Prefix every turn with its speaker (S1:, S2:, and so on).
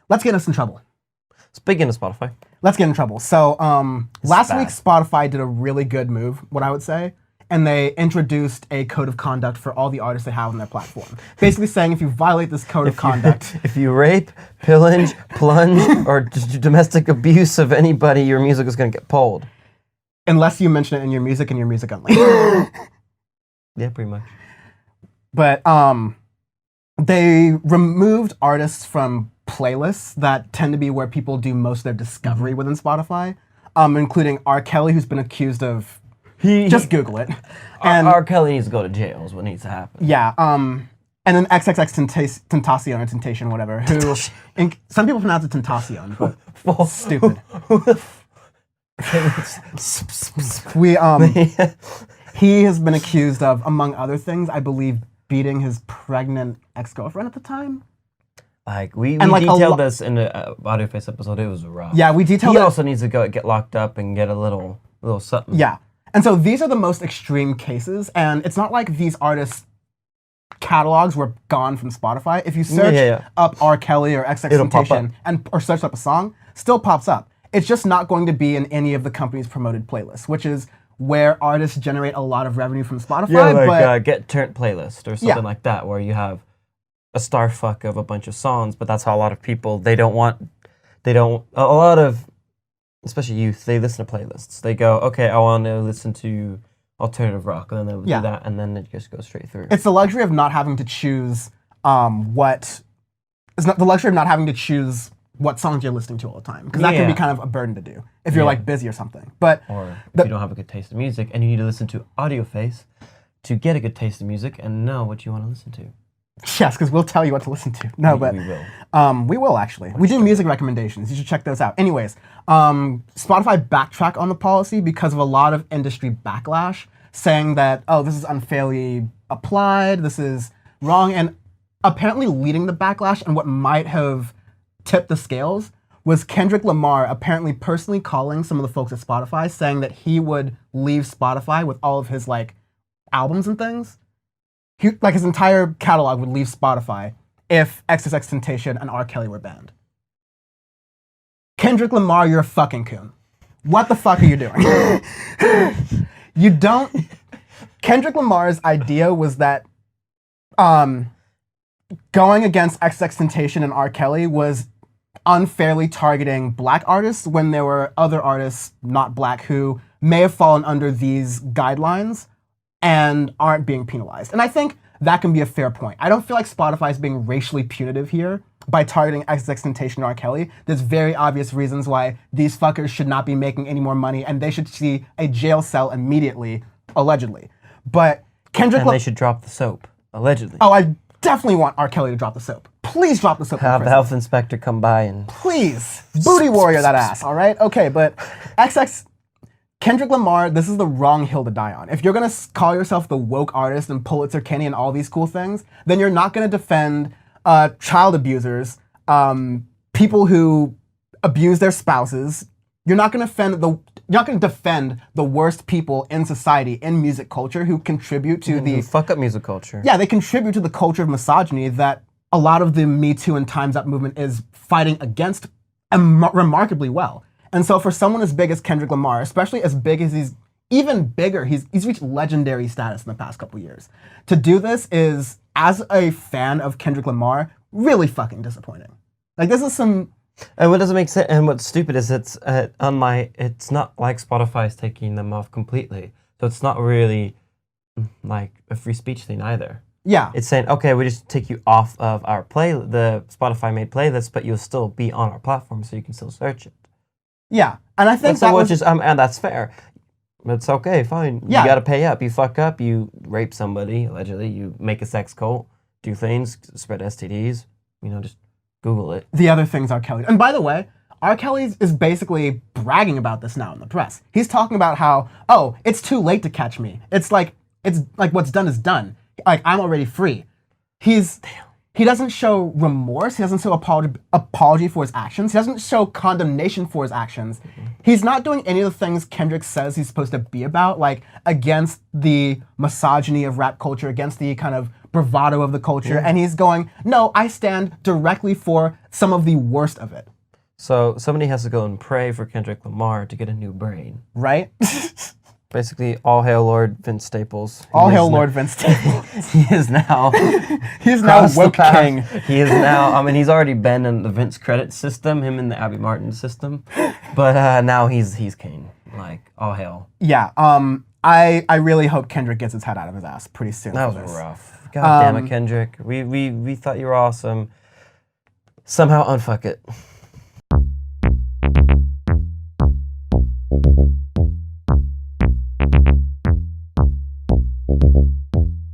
S1: Let's get us in trouble.
S2: Speaking of Spotify.
S1: Let's get in trouble. So last week, Spotify did a really good move, what I would say, and they introduced a code of conduct for all the artists they have on their platform. Basically saying if you violate this code of conduct...
S2: If you rape, pillage, plunge, or domestic abuse of anybody, your music is going to get pulled.
S1: Unless you mention it in your music and your music only.
S2: Yeah, pretty much.
S1: But they removed artists from playlists that tend to be where people do most of their discovery within Spotify, including R. Kelly, who's been accused of... Just Google it.
S2: And R. Kelly needs to go to jail is what needs to happen.
S1: Yeah. And then XXX Tentacion or Temptation, whatever, who... some people pronounce it Tentacion, but stupid. He has been accused of, among other things, I believe, beating his pregnant ex-girlfriend at the time.
S2: Like we detailed this in the Audioface episode. It was rough.
S1: Yeah, we detailed.
S2: He also needs to get locked up and get a little something.
S1: Yeah, and so these are the most extreme cases, and it's not like these artists' catalogs were gone from Spotify. If you search up R. Kelly or XXXTentacion or search up a song, still pops up. It's just not going to be in any of the company's promoted playlists, which is where artists generate a lot of revenue from Spotify.
S2: Yeah, like Get Turned playlist or something like that, where you have a star fuck of a bunch of songs, but that's how a lot of people, a lot of, especially youth, they listen to playlists. They go, okay, I want to listen to alternative rock, and then they'll do that, and then it just goes straight through.
S1: It's the luxury of not having to choose what songs you're listening to all the time, because that can be kind of a burden to do if you're like busy or something. But
S2: or if you don't have a good taste in music and you need to listen to Audioface to get a good taste in music and know what you want to listen to.
S1: Yes, because we'll tell you what to listen to. No, but we will. We will actually. We do music recommendations. You should check those out. Anyways, Spotify backtracked on the policy because of a lot of industry backlash, saying that this is unfairly applied, this is wrong, and apparently leading the backlash and what might have tipped the scales was Kendrick Lamar apparently personally calling some of the folks at Spotify, saying that he would leave Spotify with all of his albums and things. His entire catalog would leave Spotify if XXXTentacion and R. Kelly were banned. Kendrick Lamar, you're a fucking coon. What the fuck are you doing? You don't... Kendrick Lamar's idea was that going against XXXTentacion and R. Kelly was unfairly targeting black artists when there were other artists, not black, who may have fallen under these guidelines and aren't being penalized. And I think that can be a fair point. I don't feel like Spotify is being racially punitive here by targeting XXXTentacion and R. Kelly. There's very obvious reasons why these fuckers should not be making any more money and they should see a jail cell immediately, allegedly. But Kendrick...
S2: And they should drop the soap, allegedly.
S1: Oh, I definitely want R. Kelly to drop the soap. Please drop the soap.
S2: Have the health inspector come by and...
S1: Please. Booty warrior that ass, all right? Okay, but Kendrick Lamar, this is the wrong hill to die on. If you're going to call yourself the woke artist and Pulitzer Kenny and all these cool things, then you're not going to defend child abusers, people who abuse their spouses. You're not going to defend the worst people in society, in music culture, who contribute to the...
S2: Fuck up music culture.
S1: Yeah, they contribute to the culture of misogyny that a lot of the Me Too and Time's Up movement is fighting against remarkably well. And so for someone as big as Kendrick Lamar, especially as big as even bigger, he's reached legendary status in the past couple years. To do this is, as a fan of Kendrick Lamar, really fucking disappointing. This is some...
S2: And what doesn't make sense, and what's stupid is it's not like Spotify is taking them off completely. So it's not really like a free speech thing either.
S1: Yeah.
S2: It's saying, okay, we just take you off of our the Spotify made playlist, but you'll still be on our platform so you can still search it.
S1: Yeah, and I think
S2: and that's fair. It's okay, fine.
S1: Yeah.
S2: You gotta pay up. You fuck up, you rape somebody, allegedly, you make a sex cult, do things, spread STDs, just Google it.
S1: The other things R. Kelly... And by the way, R. Kelly is basically bragging about this now in the press. He's talking about how, it's too late to catch me. It's like what's done is done. I'm already free. He doesn't show remorse. He doesn't show apology for his actions. He doesn't show condemnation for his actions. he's not doing any of the things Kendrick says he's supposed to be about, like against the misogyny of rap culture, against the kind of bravado of the culture, and he's going, no, I stand directly for some of the worst of it.
S2: So somebody has to go and pray for Kendrick Lamar to get a new brain.
S1: Right?
S2: Basically, all hail Lord Vince Staples.
S1: All hail Lord Vince Staples.
S2: He is now...
S1: He's now woke king.
S2: He is now... I mean, he's already been in the Vince credit system, him in the Abby Martin system. But now he's king. Like, all hail.
S1: Yeah. I really hope Kendrick gets his head out of his ass pretty soon.
S2: That was rough. God damn it, Kendrick. We thought you were awesome. Somehow unfuck it.